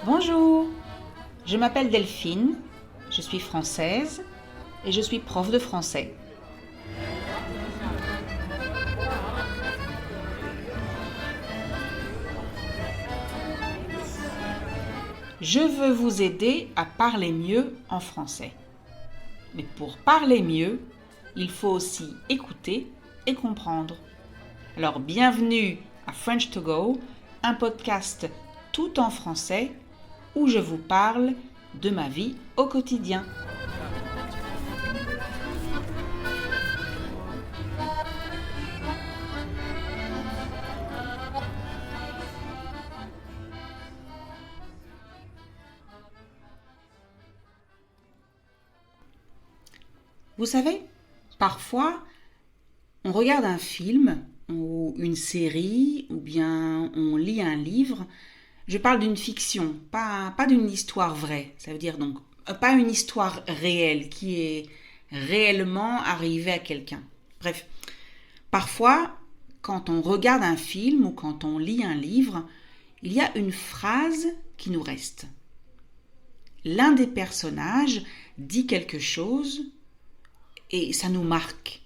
Bonjour, je m'appelle Delphine, je suis française et je suis prof de français. Je veux vous aider à parler mieux en français. Mais pour parler mieux, il faut aussi écouter et comprendre. Alors bienvenue à French to Go, un podcast tout en français où je vous parle de ma vie au quotidien. Vous savez, parfois, on regarde un film ou une série ou bien on lit un livre. Je parle d'une fiction, pas d'une histoire vraie. Ça veut dire donc pas une histoire réelle qui est réellement arrivée à quelqu'un. Bref, parfois, quand on regarde un film ou quand on lit un livre, il y a une phrase qui nous reste. L'un des personnages dit quelque chose et ça nous marque.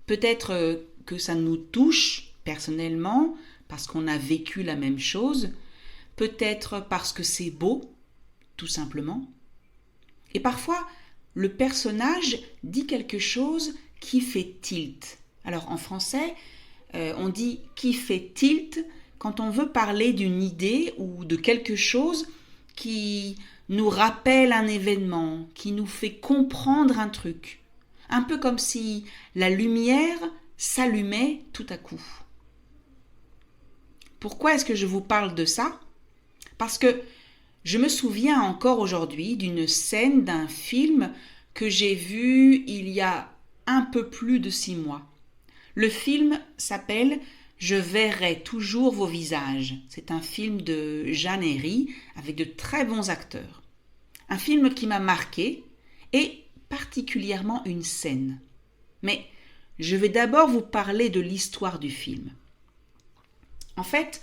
Peut-être que ça nous touche personnellement parce qu'on a vécu la même chose, peut-être parce que c'est beau, tout simplement. Et parfois, le personnage dit quelque chose qui fait tilt. Alors en français, on dit qui fait tilt quand on veut parler d'une idée ou de quelque chose qui nous rappelle un événement, qui nous fait comprendre un truc. Un peu comme si la lumière s'allumait tout à coup. Pourquoi est-ce que je vous parle de ça ? Parce que je me souviens encore aujourd'hui d'une scène d'un film que j'ai vu il y a un peu plus de 6 mois. Le film s'appelle « Je verrai toujours vos visages ». C'est un film de Jeanne Herry avec de très bons acteurs. Un film qui m'a marqué et particulièrement une scène. Mais je vais d'abord vous parler de l'histoire du film. En fait,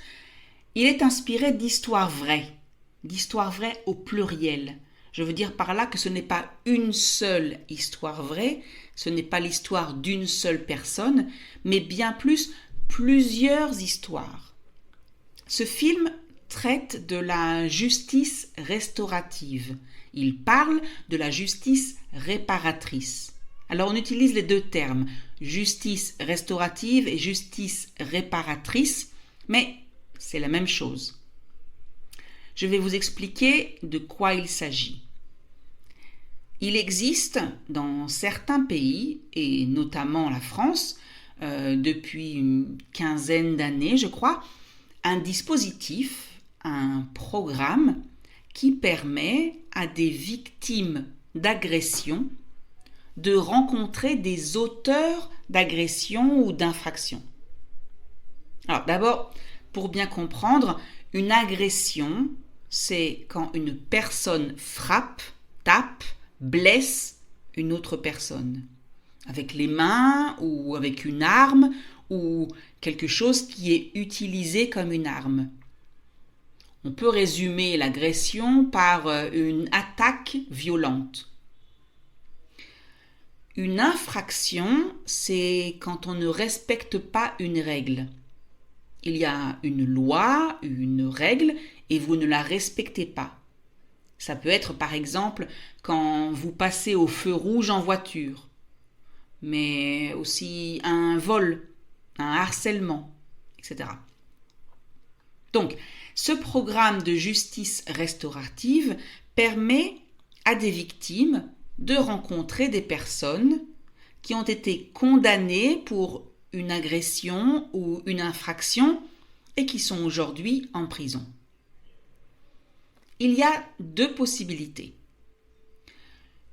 il est inspiré d'histoires vraies au pluriel. Je veux dire par là que ce n'est pas une seule histoire vraie, ce n'est pas l'histoire d'une seule personne, mais bien plus plusieurs histoires. Ce film traite de la justice restaurative. Il parle de la justice réparatrice. Alors on utilise les deux termes, justice restaurative et justice réparatrice, mais c'est la même chose. Je vais vous expliquer de quoi il s'agit. Il existe dans certains pays, et notamment la France, depuis une quinzaine d'années, je crois, un dispositif, un programme qui permet à des victimes d'agression de rencontrer des auteurs d'agression ou d'infraction. Alors d'abord, pour bien comprendre, une agression, c'est quand une personne frappe, tape, blesse une autre personne, avec les mains ou avec une arme ou quelque chose qui est utilisé comme une arme. On peut résumer l'agression par une attaque violente. Une infraction, c'est quand on ne respecte pas une règle. Il y a une loi, une règle, et vous ne la respectez pas. Ça peut être par exemple quand vous passez au feu rouge en voiture, mais aussi un vol, un harcèlement, etc. Donc, ce programme de justice restaurative permet à des victimes de rencontrer des personnes qui ont été condamnées pour une agression ou une infraction et qui sont aujourd'hui en prison. Il y a deux possibilités.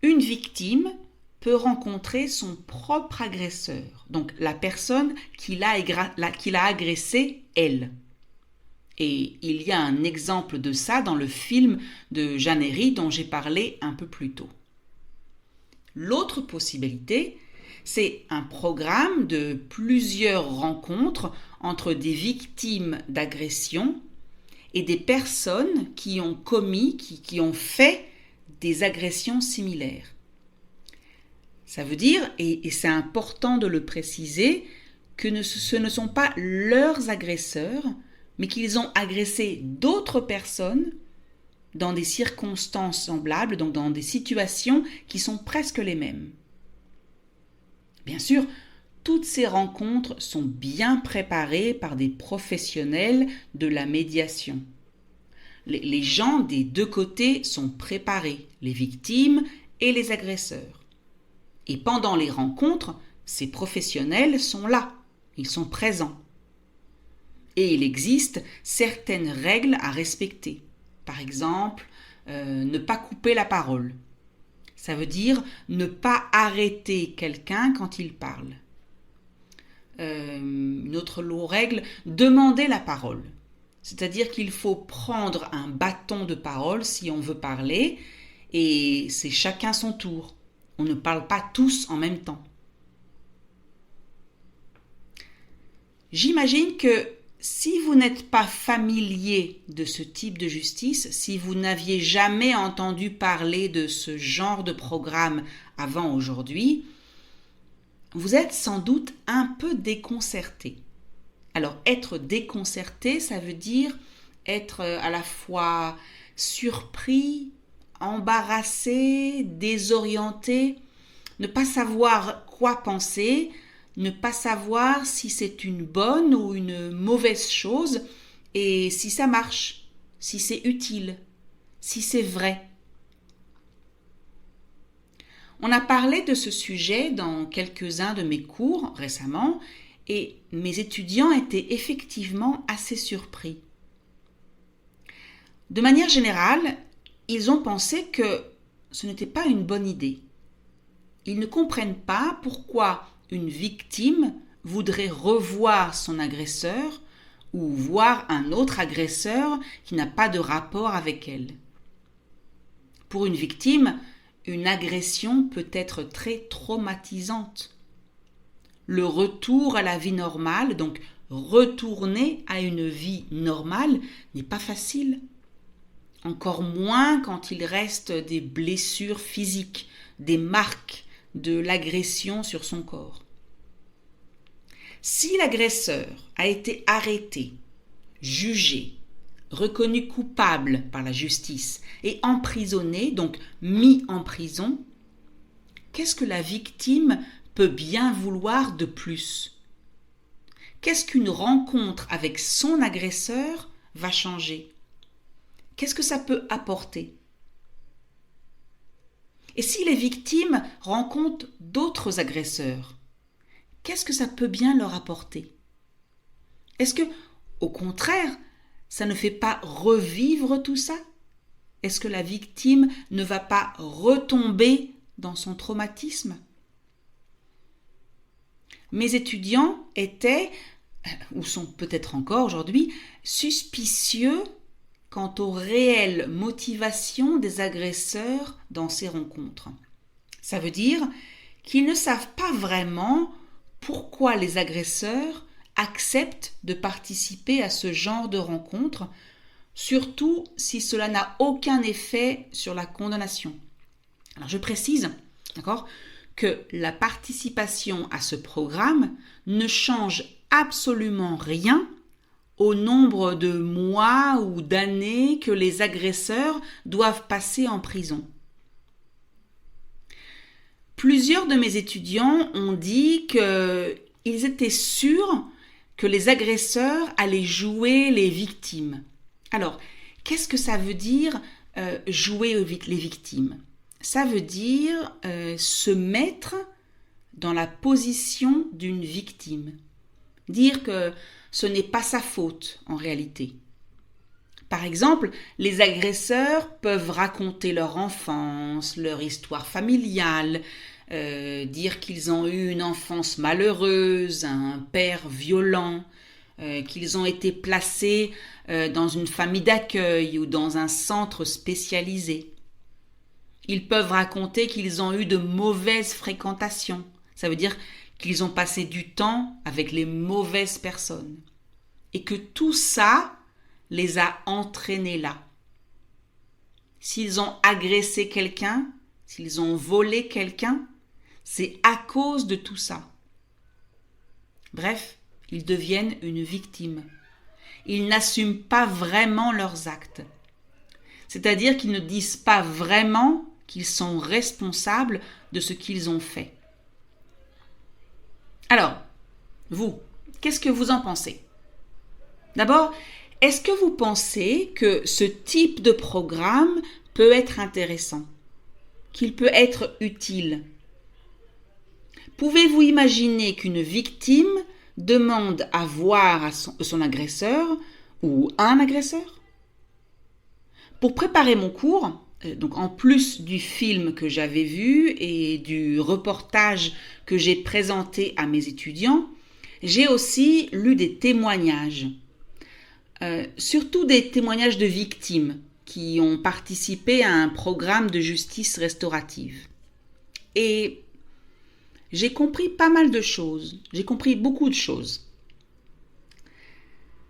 Une victime peut rencontrer son propre agresseur, donc la personne qui l'a agressée, elle. Et il y a un exemple de ça dans le film de Jeanne Herry dont j'ai parlé un peu plus tôt. L'autre possibilité, c'est un programme de plusieurs rencontres entre des victimes d'agression et des personnes qui ont commis, qui ont fait des agressions similaires. Ça veut dire, et c'est important de le préciser, que ce ne sont pas leurs agresseurs, mais qu'ils ont agressé d'autres personnes dans des circonstances semblables, donc dans des situations qui sont presque les mêmes. Bien sûr, toutes ces rencontres sont bien préparées par des professionnels de la médiation. Les gens des deux côtés sont préparés, les victimes et les agresseurs. Et pendant les rencontres, ces professionnels sont là, ils sont présents. Et il existe certaines règles à respecter. Par exemple, ne pas couper la parole. Ça veut dire ne pas arrêter quelqu'un quand il parle. Une autre règle, demander la parole. C'est-à-dire qu'il faut prendre un bâton de parole si on veut parler, et c'est chacun son tour. On ne parle pas tous en même temps. J'imagine que si vous n'êtes pas familier de ce type de justice, si vous n'aviez jamais entendu parler de ce genre de programme avant aujourd'hui, vous êtes sans doute un peu déconcerté. Alors, être déconcerté, ça veut dire être à la fois surpris, embarrassé, désorienté, ne pas savoir quoi penser, ne pas savoir si c'est une bonne ou une mauvaise chose et si ça marche, si c'est utile, si c'est vrai. On a parlé de ce sujet dans quelques-uns de mes cours récemment et mes étudiants étaient effectivement assez surpris. De manière générale, ils ont pensé que ce n'était pas une bonne idée. Ils ne comprennent pas pourquoi une victime voudrait revoir son agresseur ou voir un autre agresseur qui n'a pas de rapport avec elle. Pour une victime, une agression peut être très traumatisante. Le retour à la vie normale, donc retourner à une vie normale, n'est pas facile. Encore moins quand il reste des blessures physiques, des marques de l'agression sur son corps. Si l'agresseur a été arrêté, jugé, reconnu coupable par la justice et emprisonné, donc mis en prison, qu'est-ce que la victime peut bien vouloir de plus? Qu'est-ce qu'une rencontre avec son agresseur va changer? Qu'est-ce que ça peut apporter? Et si les victimes rencontrent d'autres agresseurs, qu'est-ce que ça peut bien leur apporter? Est-ce que, au contraire, ça ne fait pas revivre tout ça? Est-ce que la victime ne va pas retomber dans son traumatisme? Mes étudiants étaient, ou sont peut-être encore aujourd'hui, suspicieux quant aux réelles motivations des agresseurs dans ces rencontres. Ça veut dire qu'ils ne savent pas vraiment pourquoi les agresseurs acceptent de participer à ce genre de rencontres, surtout si cela n'a aucun effet sur la condamnation. Alors je précise, d'accord, que la participation à ce programme ne change absolument rien au nombre de mois ou d'années que les agresseurs doivent passer en prison. Plusieurs de mes étudiants ont dit qu'ils étaient sûrs que les agresseurs allaient jouer les victimes. Alors, qu'est-ce que ça veut dire jouer les victimes? Ça veut dire se mettre dans la position d'une victime. Dire que ce n'est pas sa faute en réalité. Par exemple, les agresseurs peuvent raconter leur enfance, leur histoire familiale, dire qu'ils ont eu une enfance malheureuse, un père violent, qu'ils ont été placés dans une famille d'accueil ou dans un centre spécialisé. Ils peuvent raconter qu'ils ont eu de mauvaises fréquentations. Ça veut dire qu'ils ont passé du temps avec les mauvaises personnes. Et que tout ça les a entraînés là. S'ils ont agressé quelqu'un, s'ils ont volé quelqu'un, c'est à cause de tout ça. Bref, ils deviennent une victime. Ils n'assument pas vraiment leurs actes. C'est-à-dire qu'ils ne disent pas vraiment qu'ils sont responsables de ce qu'ils ont fait. Alors, vous, qu'est-ce que vous en pensez? D'abord, est-ce que vous pensez que ce type de programme peut être intéressant, qu'il peut être utile? Pouvez-vous imaginer qu'une victime demande à voir son agresseur ou un agresseur? Pour préparer mon cours, donc en plus du film que j'avais vu et du reportage que j'ai présenté à mes étudiants, j'ai aussi lu des témoignages, surtout des témoignages de victimes qui ont participé à un programme de justice restaurative. Et j'ai compris pas mal de choses, j'ai compris beaucoup de choses.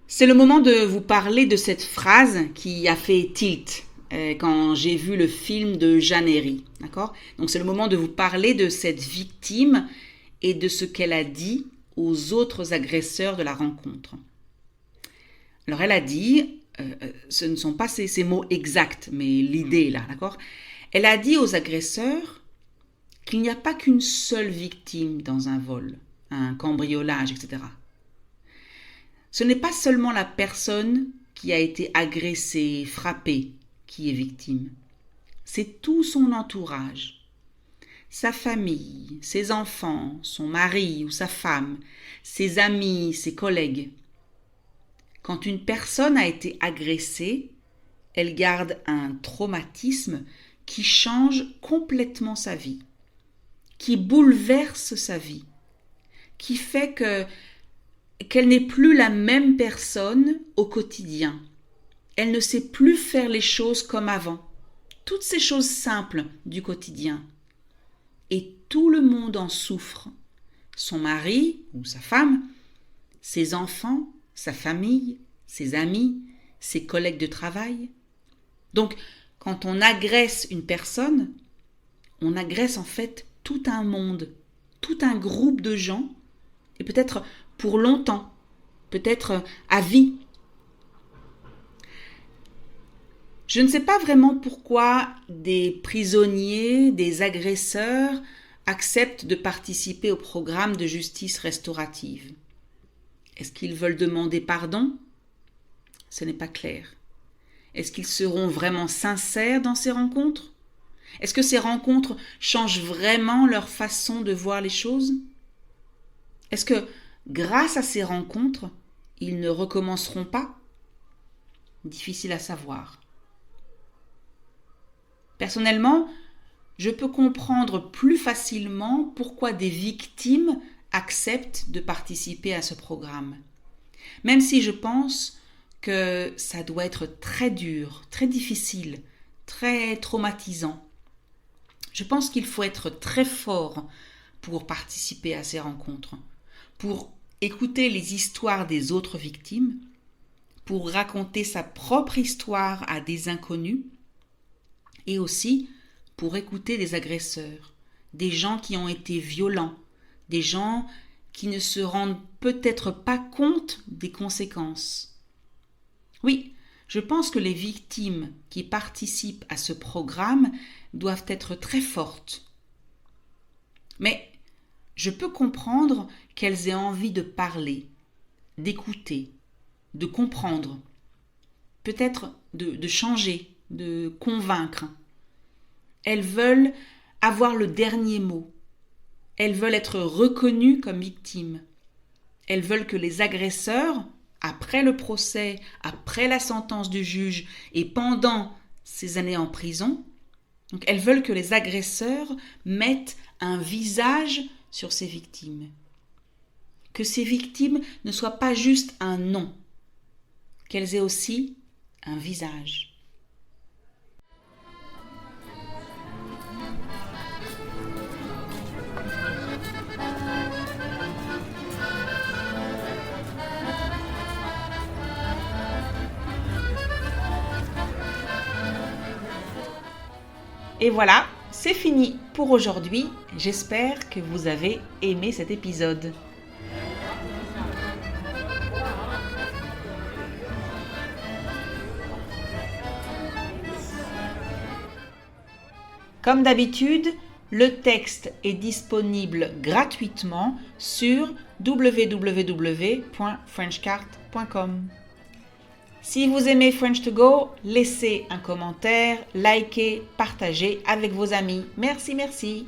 C'est le moment de vous parler de cette phrase qui a fait tilt quand j'ai vu le film de Jeanne Herry, d'accord? Donc c'est le moment de vous parler de cette victime et de ce qu'elle a dit aux autres agresseurs de la rencontre. Alors elle a dit, ce ne sont pas ces mots exacts, mais l'idée là, d'accord? Elle a dit aux agresseurs qu'il n'y a pas qu'une seule victime dans un vol, un cambriolage, etc. Ce n'est pas seulement la personne qui a été agressée, frappée, qui est victime. C'est tout son entourage. Sa famille, ses enfants, son mari ou sa femme, ses amis, ses collègues. Quand une personne a été agressée, elle garde un traumatisme qui change complètement sa vie, qui bouleverse sa vie, qui fait qu'elle n'est plus la même personne au quotidien. Elle ne sait plus faire les choses comme avant. Toutes ces choses simples du quotidien. Et tout le monde en souffre. Son mari ou sa femme, ses enfants, sa famille, ses amis, ses collègues de travail. Donc, quand on agresse une personne, on agresse en fait tout un monde, tout un groupe de gens, et peut-être pour longtemps, peut-être à vie. Je ne sais pas vraiment pourquoi des prisonniers, des agresseurs acceptent de participer au programme de justice restaurative. Est-ce qu'ils veulent demander pardon? Ce n'est pas clair. Est-ce qu'ils seront vraiment sincères dans ces rencontres? Est-ce que ces rencontres changent vraiment leur façon de voir les choses? Est-ce que, grâce à ces rencontres, ils ne recommenceront pas? Difficile à savoir. Personnellement, je peux comprendre plus facilement pourquoi des victimes acceptent de participer à ce programme. Même si je pense que ça doit être très dur, très difficile, très traumatisant. Je pense qu'il faut être très fort pour participer à ces rencontres, pour écouter les histoires des autres victimes, pour raconter sa propre histoire à des inconnus, et aussi pour écouter des agresseurs, des gens qui ont été violents, des gens qui ne se rendent peut-être pas compte des conséquences. Oui, je pense que les victimes qui participent à ce programme doivent être très fortes. Mais je peux comprendre qu'elles aient envie de parler, d'écouter, de comprendre, peut-être de changer, de convaincre. Elles veulent avoir le dernier mot. Elles veulent être reconnues comme victimes. Elles veulent que les agresseurs, après le procès, après la sentence du juge et pendant ces années en prison, donc elles veulent que les agresseurs mettent un visage sur ces victimes. Que ces victimes ne soient pas juste un nom, qu'elles aient aussi un visage. Et voilà, c'est fini pour aujourd'hui. J'espère que vous avez aimé cet épisode. Comme d'habitude, le texte est disponible gratuitement sur www.frenchcart.com. Si vous aimez French to Go, laissez un commentaire, likez, partagez avec vos amis. Merci.